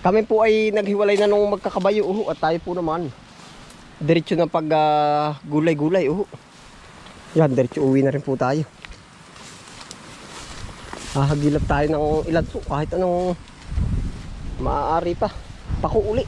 Kami po ay naghiwalay na nung magkakabayo at tayo po naman diretso na pag gulay-gulay. Yan, diretso uwi na rin po tayo. Hahagilap tayo ng ilan po kahit anong maaari pa. Pako uli.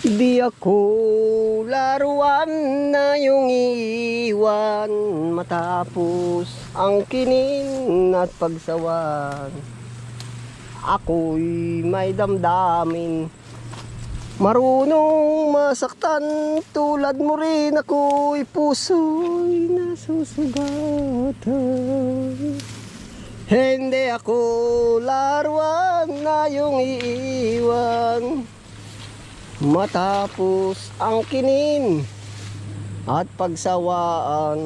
Di ako laruan na yung iiwan matapos ang kinin at pagsawan. Ako'y may damdamin, marunong masaktan, tulad mo rin ako'y puso'y nasusugatan. Hindi ako laruan na yung iiwan matapos ang kinin at pagsawaan.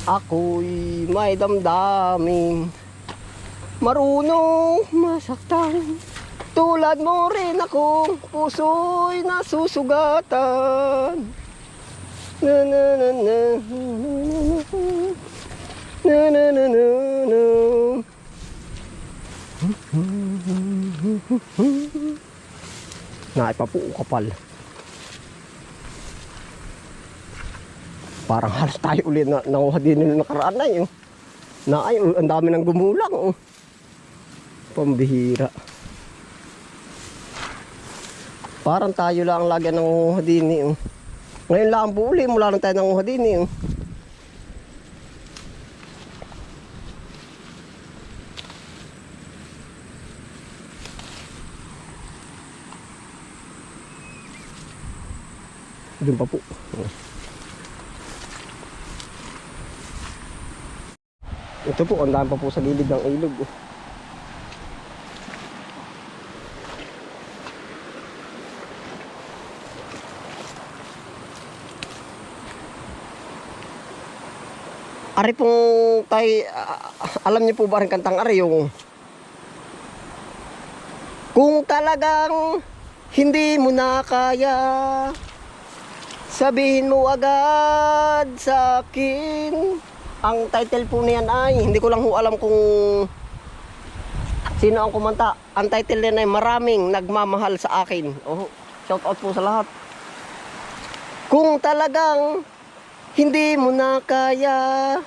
Ako'y may damdamin, marunong masaktan, tulad mo rin akong puso'y nasusugatan. Na na na na na na na na na. Naipapuo kapal. Parang halos tayo ulit na nanguha din nila nakaraan na yun. Ang dami ng gumulang. Pambihira. Parang tayo lang lagi nanguha din. Ngayon lang po ulit mula lang tayo nanguha din. Doon pa po. Ito po, ang dami pa po sa gilid ng ilog. Ari pong tay, alam niyo po ba rin kantang ari yung kung talagang hindi mo na kaya, sabihin mo agad sa akin. Ang title po niyan ay, hindi ko lang ho alam kung sino ang kumanta. Ang title niyan ay Maraming Nagmamahal sa Akin. Shout out po sa lahat. Kung talagang hindi mo na kaya,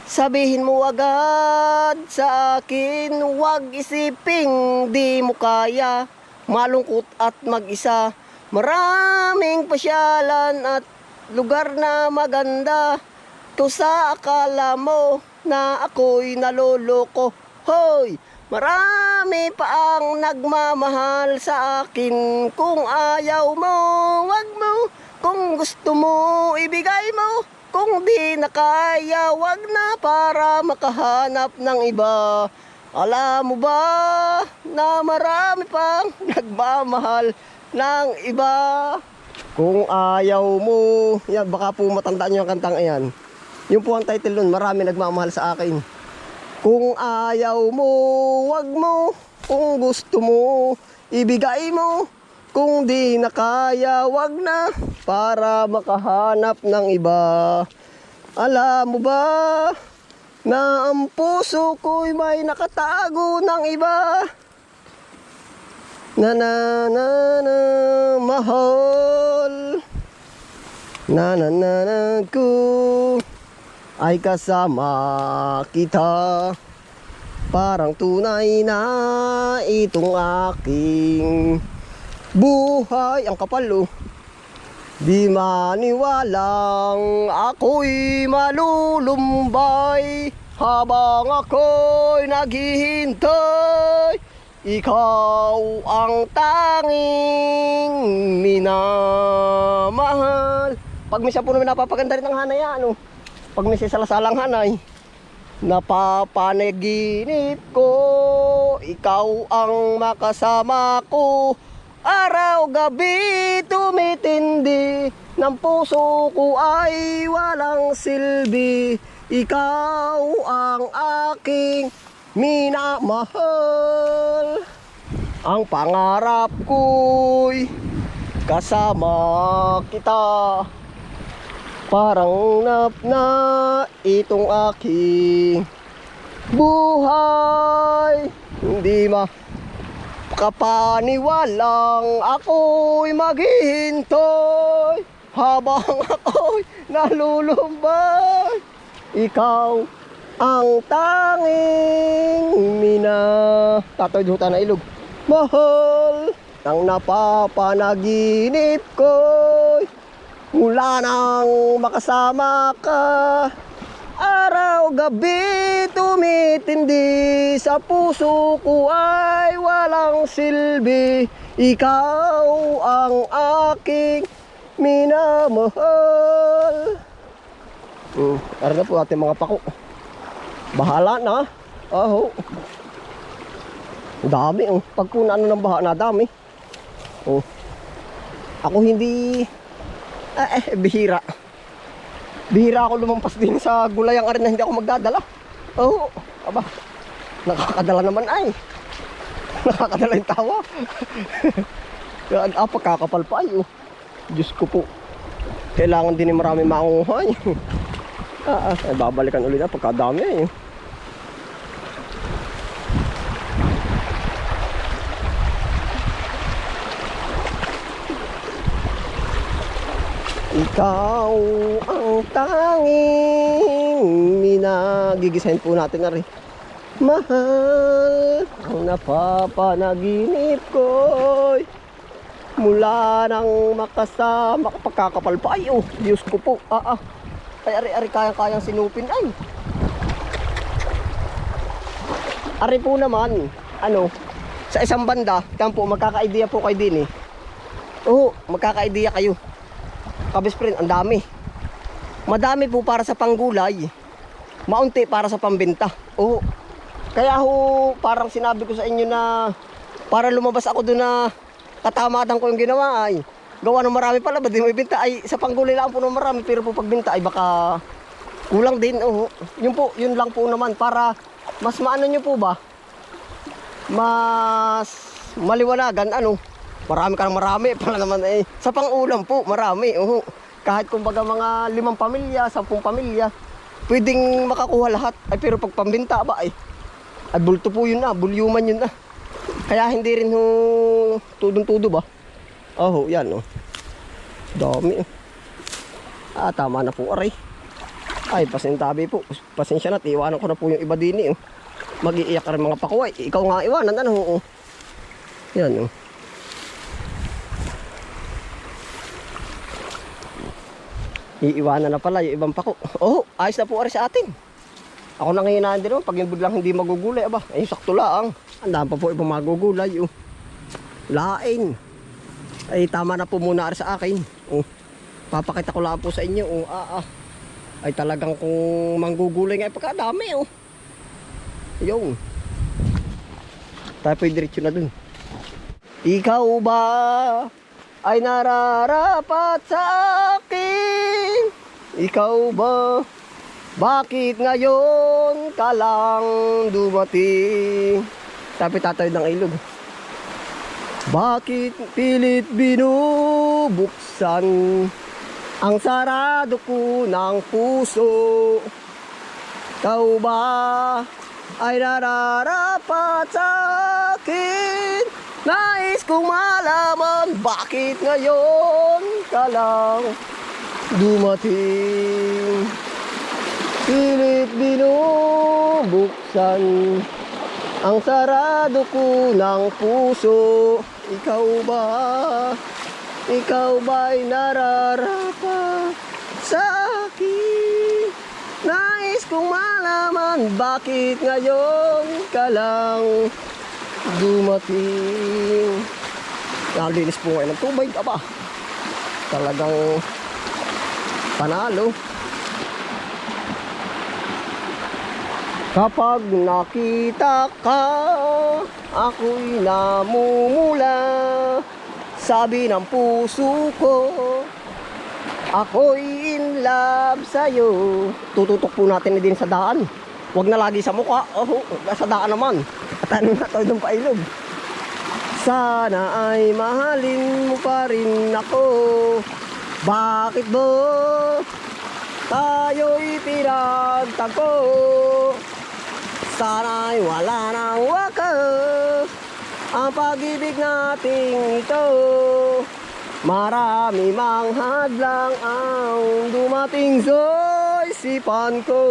sabihin mo agad sa akin. Huwag isiping di mo kaya, malungkot at mag-isa. Maraming pasyalan at lugar na maganda, to sa akala mo na ako'y naloloko. Hoy! Marami pa ang nagmamahal sa akin. Kung ayaw mo, wag mo. Kung gusto mo, ibigay mo. Kung di na kaya, wag na, para makahanap ng iba. Alam mo ba na marami pang nagmamahal ng iba? Kung ayaw mo, yan, baka po matandaan nyo ang kantang ayan. Yung po ang title nun, Marami Nagmamahal sa Akin. Kung ayaw mo, wag mo. Kung gusto mo, ibigay mo. Kung di na kaya, wag na, para makahanap ng iba. Alam mo ba na ang puso ko'y may nakatago ng iba? Na na na na mahal, na na na na ko ay kasama kita. Parang tunay na itong aking Buhay, ang kapal oh. Di maniwalang ako'y malulumbay habang ako'y naghihintay. Ikaw ang tanging minamahal. Pag misa po namin napapaganda rin ang hanay ano. Pag misa salasalang hanay, napapanaginip ko, ikaw ang makasama ko. Araw gabi tumitindi, ng puso ko ay walang silbi. Ikaw ang aking minamahal. Ang pangarap ko'y kasama kita. Parang na itong aking buhay. Hindi makapaniwalang ako'y maghihintay habang ako'y nalulumbay. Ikaw ang tanging Tatoy duta na ilog. Mahal ng napapanaginip ko'y mula nang makasama ka. Araw gabi tumitindi, sa puso ko ay walang silbi. Ikaw ang aking minamahal. Tara na po ating mga pako. Bahala na. Oh. Dami oh. Pag kung ano ng baha na dami. Oh. Ako hindi bihira. Bihira ako lumampas din sa gulayang arin na hindi ako magdadala. Oh, aba. Nakakadala naman ay. Nakakadala yung tawa. Pagkakapal pa ay oh. Diyos ko po. Kailangan din marami maunguhay. Babalikan ulit na pagkadami ay. Ikaw ang tanging gigisahin po natin na rin. Mahal ang napapanaginip ko'y mula nang makasama. Pagkakapal pa ay oh. Diyos ko po. Ay ari kayang sinupin ay. Ari po naman ano sa isang banda kan po magkaka-idea po kayo din eh. Oo, magkaka-idea kayo. Kabis friend, ang dami. Madami po para sa panggulay. Maunti para sa pambenta. Oo. Kaya ho, parang sinabi ko sa inyo na para lumabas ako doon na katamatan ko yung ginawa ay gawa ng marami pala, ba di mo ibenta ay sa panggulay lang po ng marami, pero po pagbenta ay baka kulang din. Oo. Yun lang po naman para mas maano nyo po ba? Mas maliwanagan ano. Marami ka ng marami pala naman eh. Sa pang-ulam po, marami. Kahit kumbaga mga 5 pamilya, 10 pamilya, pwedeng makakuha lahat. Ay pero pag pambinta ba ay bulto po yun na, bulyuman yun na. Kaya hindi rin tudong-tudo ba? Yan dami. Tama na po aray. Ay, pasintabi po. Pasensya na, iwanan ko na po yung iba din eh. Mag-iiyak ka rin mga pakuway. Ikaw nga iwanan, ano? Yan iiwanan na pala yung ibang pako. Ayos na po ari sa atin. Ako nangihinaan din naman pag yung biglang hindi magugulay. Aba, ay sakto lang. Andahan pa po ibang magugulay. Lain. Ay tama na po muna ari sa akin. Papakita ko lang po sa inyo. Ay talagang kung manggugulay nga pagkadami. Yung. Tayo po diretso na dun. Ikaw ba ay nararapat sa akin? Ikaw ba? Bakit ngayon ka lang dumating? Sabi tatay ng ilog. Bakit pilit binubuksan ang sarado ko ng puso? Ikaw ba ay nararapat sa akin? Nais kong malaman bakit ngayon ka lang dumating. Pilit binubuksan ang sarado ko ng puso. ikaw ba'y nararapa sa akin? Nais kong malaman bakit ngayon ka lang dumating. Nalinis po ngayon ng tubig, aba. Talagang panalo. Kapag nakita ka, ako'y namumula. Sabi ng puso ko, ako'y in love sa'yo. Tututok po natin din sa daan. Huwag na lagi sa mukha. Oh, sa daan naman. At ano na tayo doon pailog. Sana ay mahalin mo pa rin ako. Bakit ba tayo'y pinagtagpo? Sana'y wala nang wakas ang pag-ibig nating ito. Marami mang hadlang ang dumating sa isipan ko.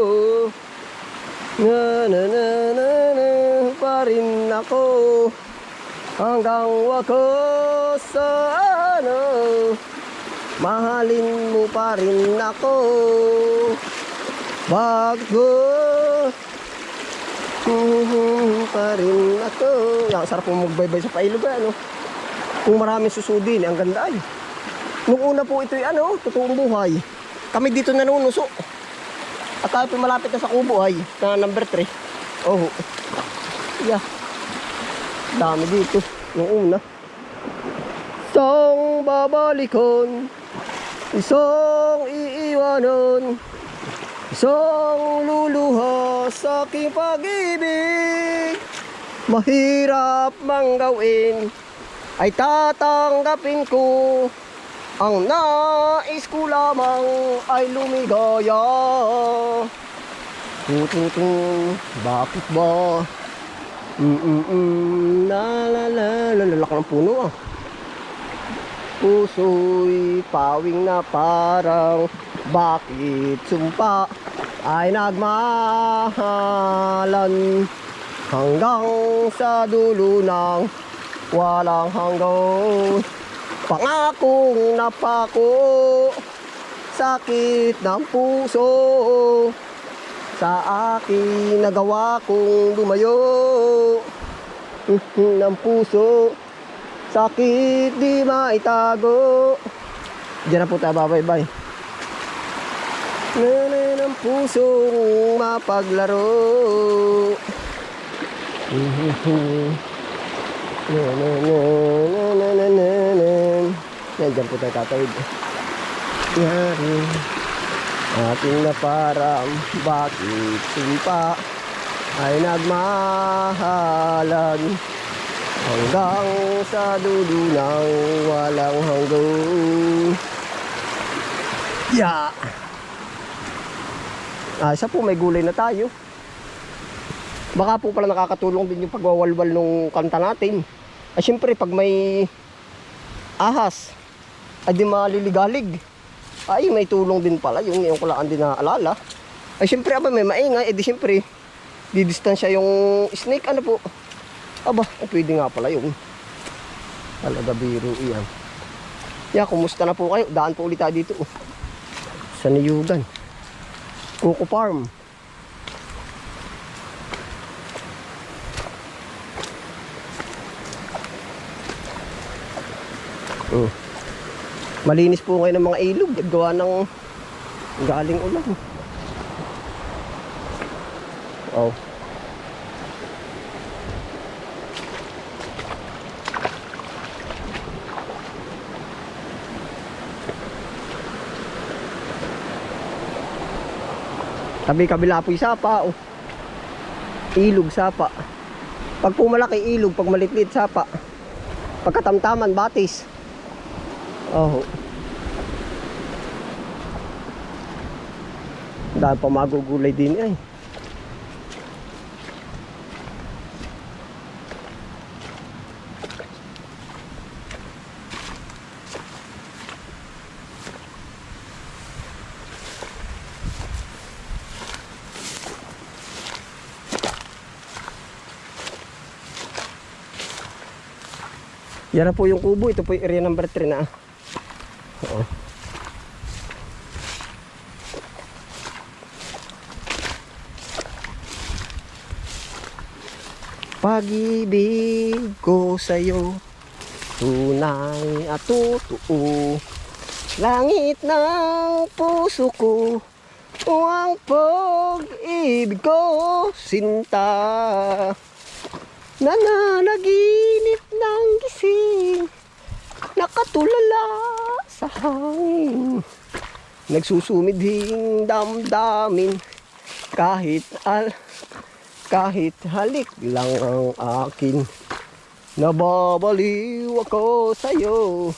Na na na na na pa rin ako hanggang wakas. Sana mahalin mo pa rin ako. Bakit ba pa rin ako? Yan, sarap po magbaybay sa pailog, ano? Kung maraming susudin, ang ganda ay. Nung una po ito'y ano, totoong buhay. Kami dito nanunuso. At tayo po malapit na sa kubo ay, na number 3. Oh. Yeah. Dami dito. Nung una. Isang babalikon, isang iiwanan, isang luluha sa aking pag-ibig. Mahirap mang gawin, ay tatanggapin ko. Ang nais ko lamang ay lumigaya. Tututung, bakit ba? La la la la, lalaki ng puno ah. Puso'y pawing na parang bakit sumpa ay nagmahalan hanggang sa dulo ng walang hanggan. Pangakong napako, sakit ng puso sa akin nagawa kong lumayo ng puso. Sakit di maitago. Diyan na po tayo babay-bye. Nanay ng pusong mapaglaro. Diyan po tayo tatawid. Yari ating naparam, bakit sumpa ay nagmahalan hanggang sa dulo ng walang hanggan. Yeah. Isa po may gulay na tayo. Baka po pala nakakatulong din yung pagwawalwal nung kanta natin. Ay syempre pag may ahas ay di maliligalig. Ay may tulong din pala yung ngayon ko lang din naalala. Ay syempre aba may maingay, edi syempre didistansya yung snake, ano po. Aba, pwede nga pala yung talaga biro iyan. Yeah, kumusta na po kayo? Daan po ulit tayo dito sa Niyugan Coco Farm. Malinis po ngayon ng mga ilog at gawa ng galing ulan. Oh. Tabi-kabila po yung sapa, oh. Ilog, sapa. Pag po malaki ilog, pag malitlit sapa. Pagkatamtaman, batis. Oh. Dahil pa magugulay din ay. Yan na po yung kubo. Ito po yung area number 3 na. Oo. Pag-ibig ko sa'yo, tunay at totoo. Langit ng puso ko, o ang pag-ibig ko, sinta. Nananaginip ng gising, nakatulala sa hangin. Nagsusumidhing damdamin, kahit halik lang ang akin. Nababaliw ako sa'yo,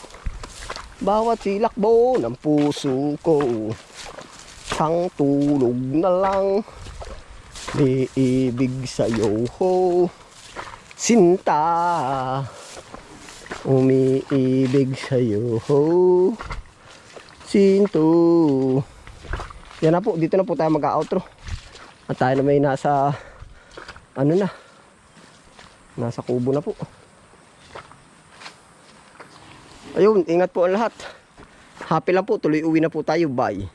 bawat silakbo ng puso ko. Sang tulog na lang, may ibig sa'yo, ho. Sinta, umiibig sa'yo, ho. Sinto. Yan na po, dito na po tayo mag-outro. At tayo na may nasa, nasa kubo na po. Ayun, ingat po ang lahat. Happy lang po, tuloy uwi na po tayo, bye.